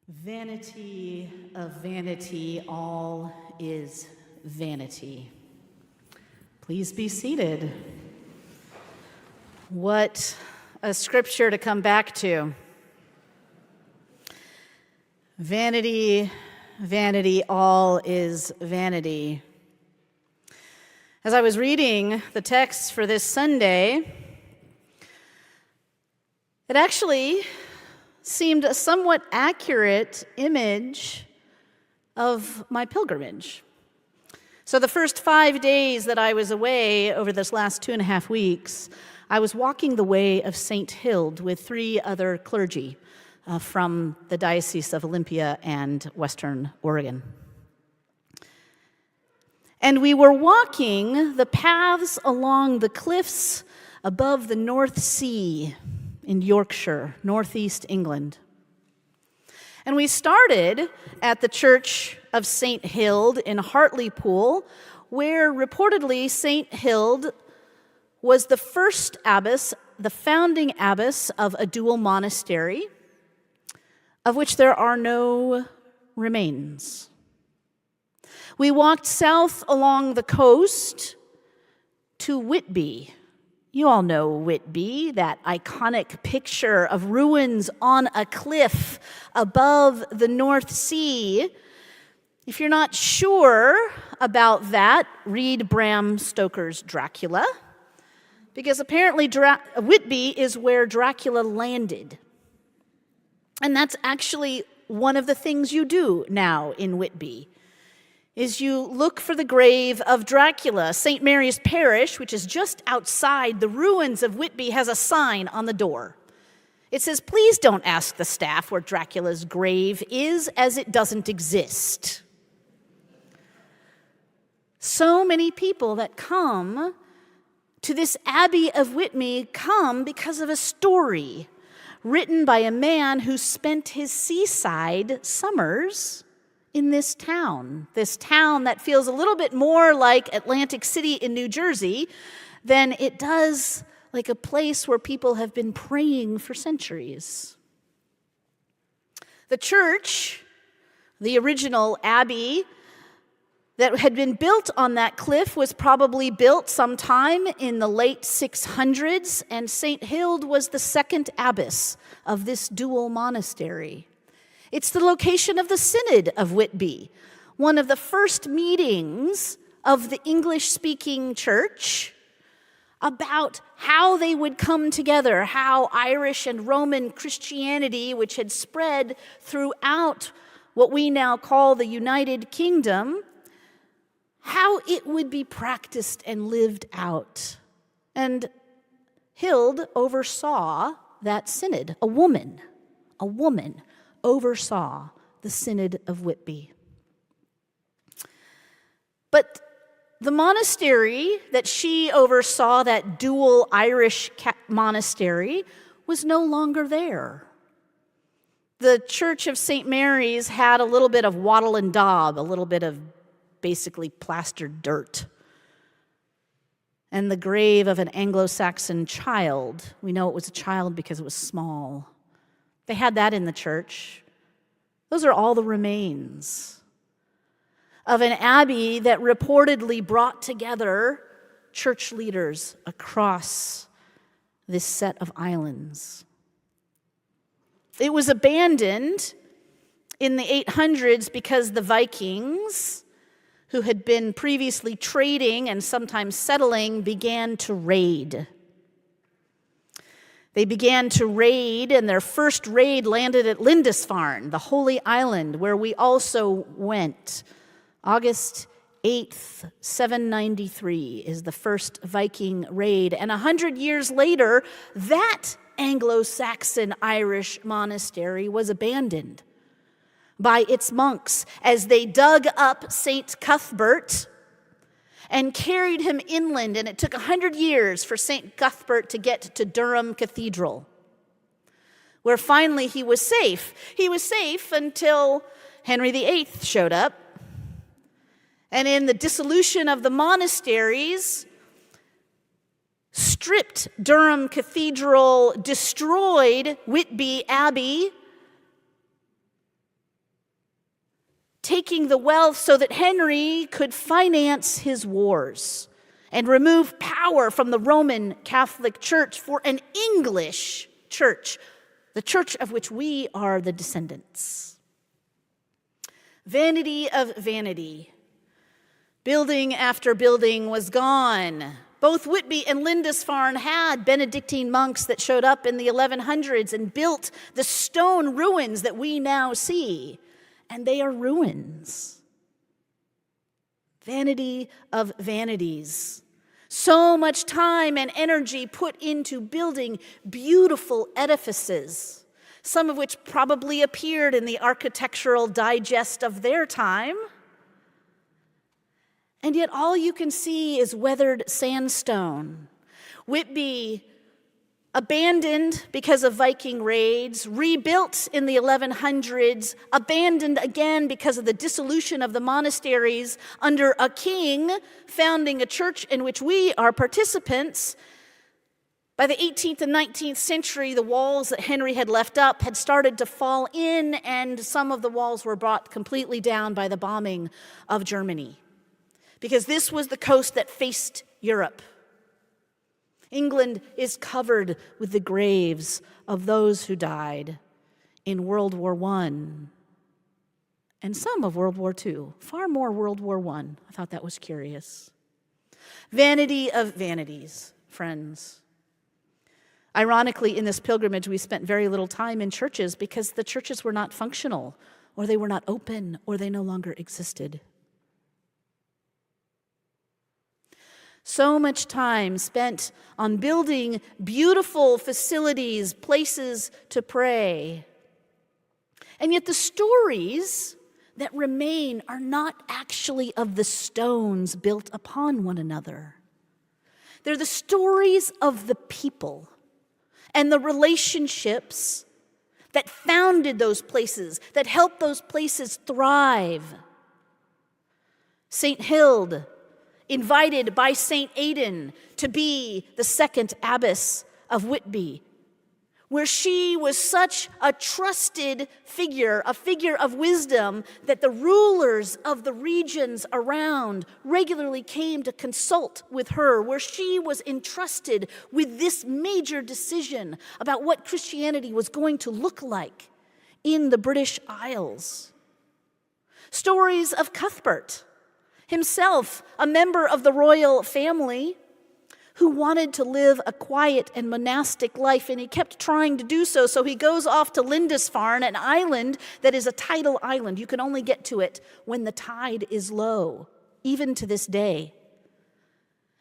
Vanity of vanity, all is vanity. Please be seated. What a scripture to come back to. Vanity, vanity, all is vanity. As I was reading the text for this Sunday, it actually seemed a somewhat accurate image of my pilgrimage. So the first 5 days that I was away over this last 2.5 weeks, I was walking the way of St. Hild with 3 other clergy from the Diocese of Olympia and Western Oregon. And we were walking the paths along the cliffs above the North Sea in Yorkshire, northeast England. And we started at the Church of St. Hild in Hartlepool, where reportedly St. Hild was the first abbess, the founding abbess of a dual monastery, of which there are no remains. We walked south along the coast to Whitby. You all know Whitby, that iconic picture of ruins on a cliff above the North Sea. If you're not sure about that, read Bram Stoker's Dracula, because apparently Whitby is where Dracula landed. And that's actually one of the things you do now in Whitby, is you look for the grave of Dracula. St. Mary's Parish, which is just outside the ruins of Whitby, has a sign on the door. It says, "Please don't ask the staff where Dracula's grave is, as it doesn't exist." So many people that come to this Abbey of Whitby come because of a story written by a man who spent his seaside summers in this town that feels a little bit more like Atlantic City in New Jersey than it does like a place where people have been praying for centuries. The church, the original abbey that had been built on that cliff, was probably built sometime in the late 600s, and St. Hild was the second abbess of this dual monastery. It's the location of the Synod of Whitby, one of the first meetings of the English-speaking church about how they would come together, how Irish and Roman Christianity, which had spread throughout what we now call the United Kingdom, how it would be practiced and lived out. And Hild oversaw that synod. A woman oversaw the Synod of Whitby. But the monastery that she oversaw, that dual Irish monastery, was no longer there. The Church of St. Mary's had a little bit of wattle and daub, a little bit of basically plastered dirt. And the grave of an Anglo-Saxon child. We know it was a child because it was small. They had that in the church. Those are all the remains of an abbey that reportedly brought together church leaders across this set of islands. It was abandoned in the 800s because the Vikings, who had been previously trading and sometimes settling, began to raid. They began to raid, and their first raid landed at Lindisfarne, the Holy Island, where we also went. August 8th, 793 is the first Viking raid. And 100 years later, that Anglo-Saxon Irish monastery was abandoned by its monks as they dug up St. Cuthbert and carried him inland, and it took 100 years for St. Cuthbert to get to Durham Cathedral, where finally he was safe. He was safe until Henry VIII showed up, and in the dissolution of the monasteries, stripped Durham Cathedral, destroyed Whitby Abbey, taking the wealth so that Henry could finance his wars and remove power from the Roman Catholic Church for an English church, the church of which we are the descendants. Vanity of vanity. Building after building was gone. Both Whitby and Lindisfarne had Benedictine monks that showed up in the 1100s and built the stone ruins that we now see. And they are ruins. Vanity of vanities. So much time and energy put into building beautiful edifices, some of which probably appeared in the architectural digest of their time. And yet all you can see is weathered sandstone. Whitby, abandoned because of Viking raids, rebuilt in the 1100s, abandoned again because of the dissolution of the monasteries under a king founding a church in which we are participants. By the 18th and 19th century, the walls that Henry had left up had started to fall in, and some of the walls were brought completely down by the bombing of Germany, because this was the coast that faced Europe. England is covered with the graves of those who died in World War I and some of World War II, far more World War I. I thought that was curious. Vanity of vanities, friends. Ironically, in this pilgrimage, we spent very little time in churches because the churches were not functional, or they were not open, or they no longer existed. So much time spent on building beautiful facilities, places to pray. And yet the stories that remain are not actually of the stones built upon one another. They're the stories of the people and the relationships that founded those places, that helped those places thrive. St. Hilde, invited by St. Aidan to be the second abbess of Whitby, where she was such a trusted figure, a figure of wisdom, that the rulers of the regions around regularly came to consult with her, where she was entrusted with this major decision about what Christianity was going to look like in the British Isles. Stories of Cuthbert, himself a member of the royal family, who wanted to live a quiet and monastic life, and he kept trying to do so. So he goes off to Lindisfarne, an island that is a tidal island. You can only get to it when the tide is low, even to this day.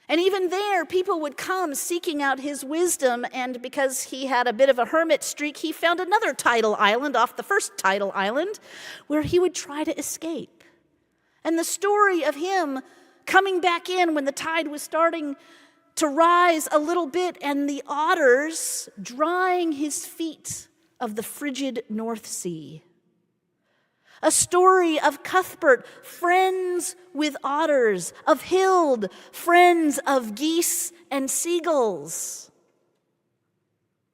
And even there, people would come seeking out his wisdom, and because he had a bit of a hermit streak, he found another tidal island off the first tidal island where he would try to escape. And the story of him coming back in when the tide was starting to rise a little bit, and the otters drying his feet of the frigid North Sea. A story of Cuthbert, friends with otters, of Hilde, friends of geese and seagulls.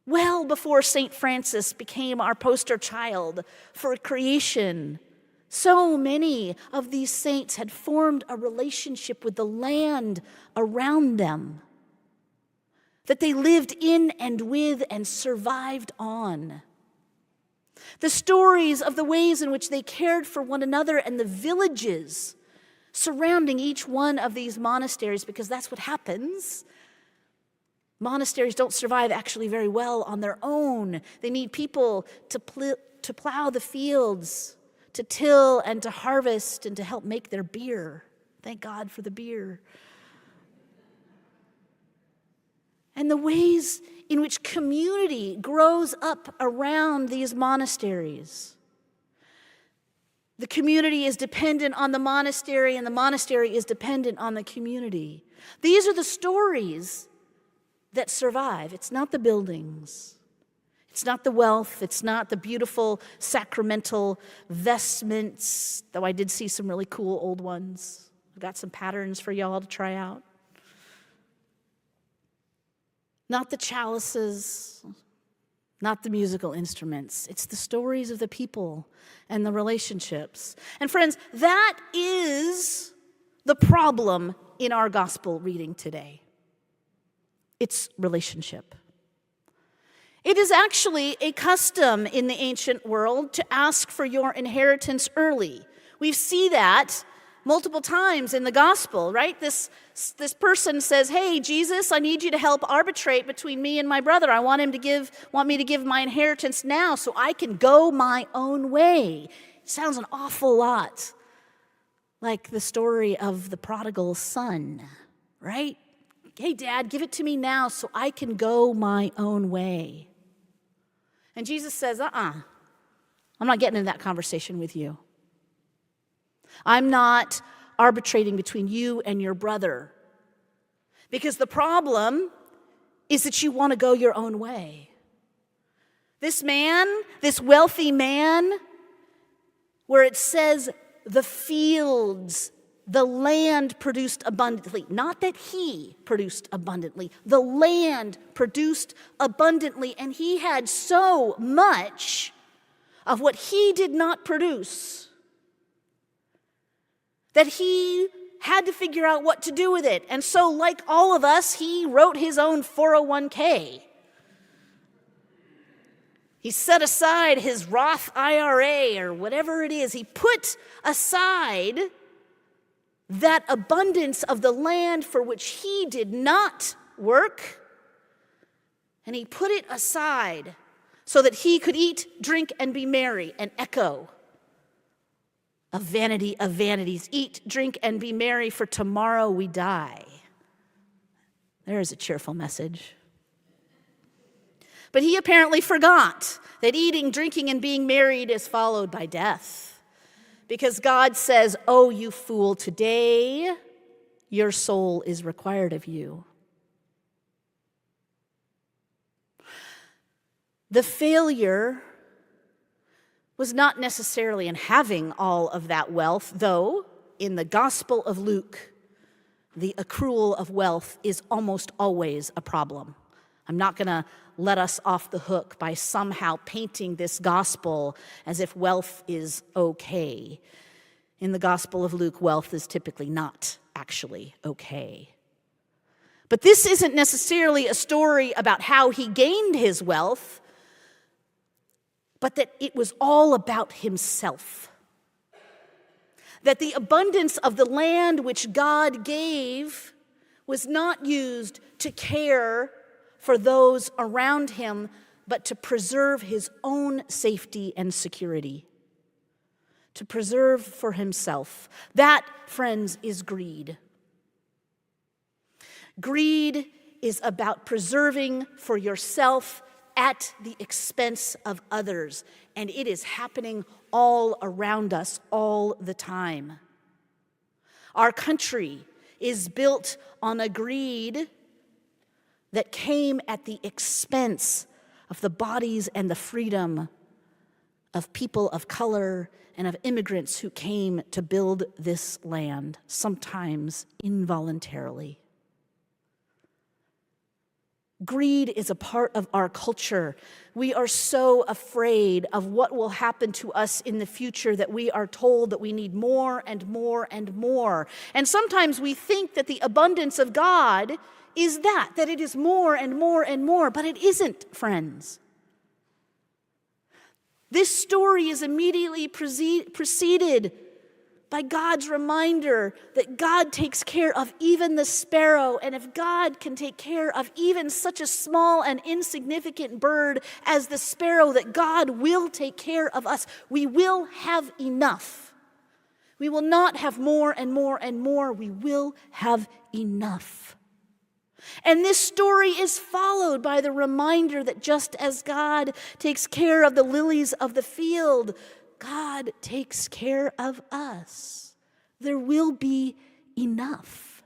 Well before St. Francis became our poster child for creation, so many of these saints had formed a relationship with the land around them that they lived in and with and survived on. The stories of the ways in which they cared for one another and the villages surrounding each one of these monasteries, because that's what happens. Monasteries don't survive actually very well on their own. They need people to plow the fields, to till and to harvest, and to help make their beer. Thank God for the beer. And the ways in which community grows up around these monasteries. The community is dependent on the monastery, and the monastery is dependent on the community. These are the stories that survive. It's not the buildings. It's not the wealth. It's not the beautiful sacramental vestments, though I did see some really cool old ones. I've got some patterns for y'all to try out. Not the chalices, not the musical instruments. It's the stories of the people and the relationships. And friends, that is the problem in our gospel reading today. It's relationship. It is actually a custom in the ancient world to ask for your inheritance early. We see that multiple times in the gospel, right? This person says, "Hey, Jesus, I need you to help arbitrate between me and my brother. I want me to give my inheritance now so I can go my own way." It sounds an awful lot like the story of the prodigal son, right? "Hey, Dad, give it to me now so I can go my own way." And Jesus says, I'm not getting into that conversation with you. I'm not arbitrating between you and your brother. Because the problem is that you want to go your own way. This man, this wealthy man, where it says the fields, the land produced abundantly. Not that he produced abundantly. The land produced abundantly. And he had so much of what he did not produce that he had to figure out what to do with it. And so, like all of us, he wrote his own 401k. He set aside his Roth IRA or whatever it is. He put aside that abundance of the land for which he did not work, and he put it aside so that he could eat, drink, and be merry, an echo of vanity of vanities. Eat, drink, and be merry, for tomorrow we die. There is a cheerful message. But he apparently forgot that eating, drinking, and being married is followed by death. Because God says, "Oh, you fool, today your soul is required of you." The failure was not necessarily in having all of that wealth, though in the Gospel of Luke, the accrual of wealth is almost always a problem. I'm not going to let us off the hook by somehow painting this gospel as if wealth is okay. In the Gospel of Luke, wealth is typically not actually okay. But this isn't necessarily a story about how he gained his wealth, but that it was all about himself. That the abundance of the land which God gave was not used to care for those around him, but to preserve his own safety and security. To preserve for himself. That, friends, is greed. Greed is about preserving for yourself at the expense of others, and it is happening all around us all the time. Our country is built on a greed that came at the expense of the bodies and the freedom of people of color and of immigrants who came to build this land, sometimes involuntarily. Greed is a part of our culture. We are so afraid of what will happen to us in the future that we are told that we need more and more and more. And sometimes we think that the abundance of God is that it is more and more and more, but it isn't, friends. This story is immediately preceded by God's reminder that God takes care of even the sparrow, and if God can take care of even such a small and insignificant bird as the sparrow, that God will take care of us. We will have enough. We will not have more and more and more. We will have enough. And this story is followed by the reminder that just as God takes care of the lilies of the field, God takes care of us. There will be enough.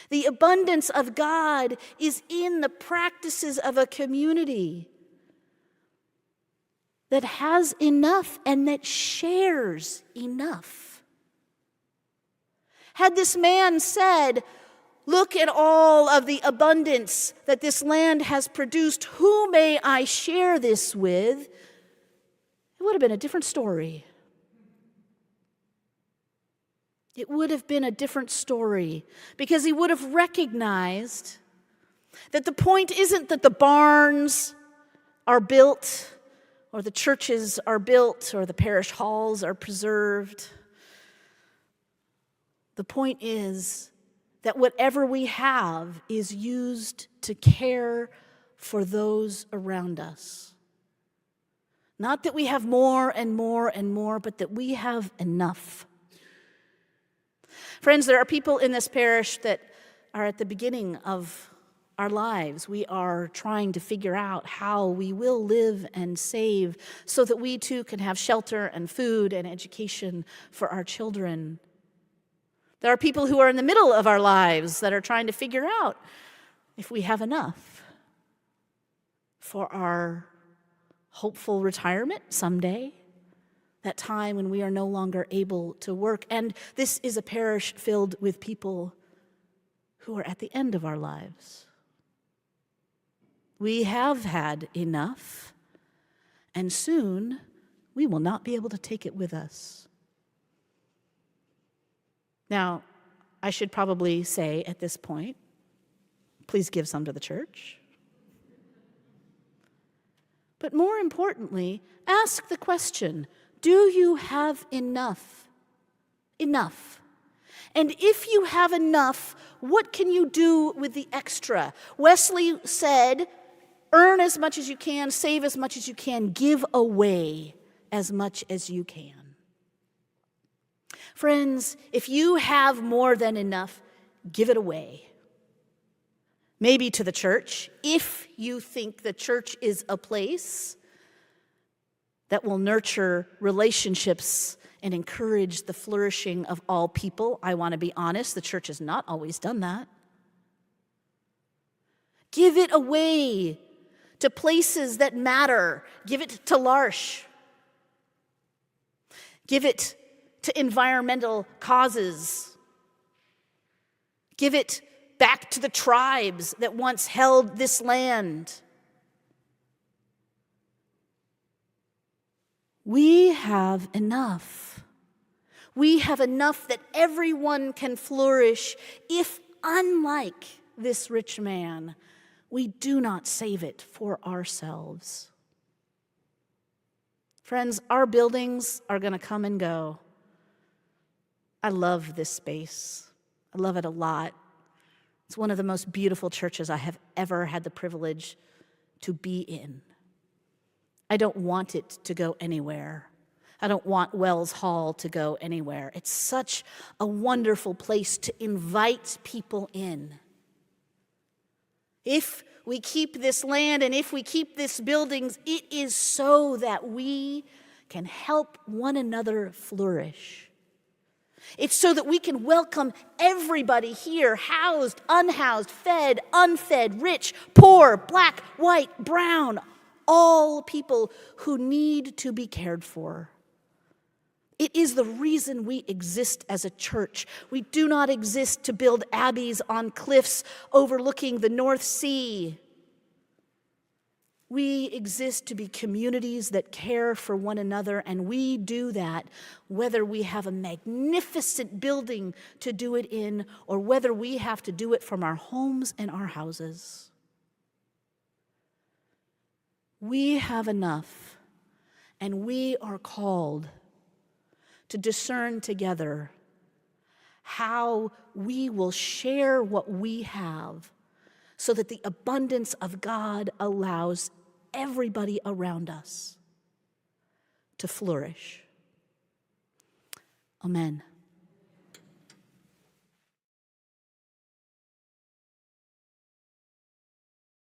The abundance of God is in the practices of a community that has enough and that shares enough. Had this man said, Look at all of the abundance that this land has produced. Who may I share this with? It would have been a different story. It would have been a different story because he would have recognized that the point isn't that the barns are built or the churches are built or the parish halls are preserved. The point is that whatever we have is used to care for those around us. Not that we have more and more and more, but that we have enough. Friends, there are people in this parish that are at the beginning of our lives. We are trying to figure out how we will live and save so that we too can have shelter and food and education for our children. There are people who are in the middle of our lives that are trying to figure out if we have enough for our hopeful retirement someday, that time when we are no longer able to work. And this is a parish filled with people who are at the end of our lives. We have had enough, and soon we will not be able to take it with us. Now, I should probably say at this point, please give some to the church. But more importantly, ask the question, do you have enough? Enough. And if you have enough, what can you do with the extra? Wesley said, earn as much as you can, save as much as you can, give away as much as you can. Friends, if you have more than enough, give it away. Maybe to the church, if you think the church is a place that will nurture relationships and encourage the flourishing of all people. I want to be honest, the church has not always done that. Give it away to places that matter. Give it to L'Arche. Give it to environmental causes. Give it back to the tribes that once held this land. We have enough. We have enough that everyone can flourish if, unlike this rich man, we do not save it for ourselves. Friends, our buildings are going to come and go. I love this space. I love it a lot. It's one of the most beautiful churches I have ever had the privilege to be in. I don't want it to go anywhere. I don't want Wells Hall to go anywhere. It's such a wonderful place to invite people in. If we keep this land and if we keep these buildings, it is so that we can help one another flourish. It's so that we can welcome everybody here, housed, unhoused, fed, unfed, rich, poor, black, white, brown, all people who need to be cared for. It is the reason we exist as a church. We do not exist to build abbeys on cliffs overlooking the North Sea. We exist to be communities that care for one another, and we do that whether we have a magnificent building to do it in or whether we have to do it from our homes and our houses. We have enough, and we are called to discern together how we will share what we have so that the abundance of God allows everybody around us to flourish. Amen.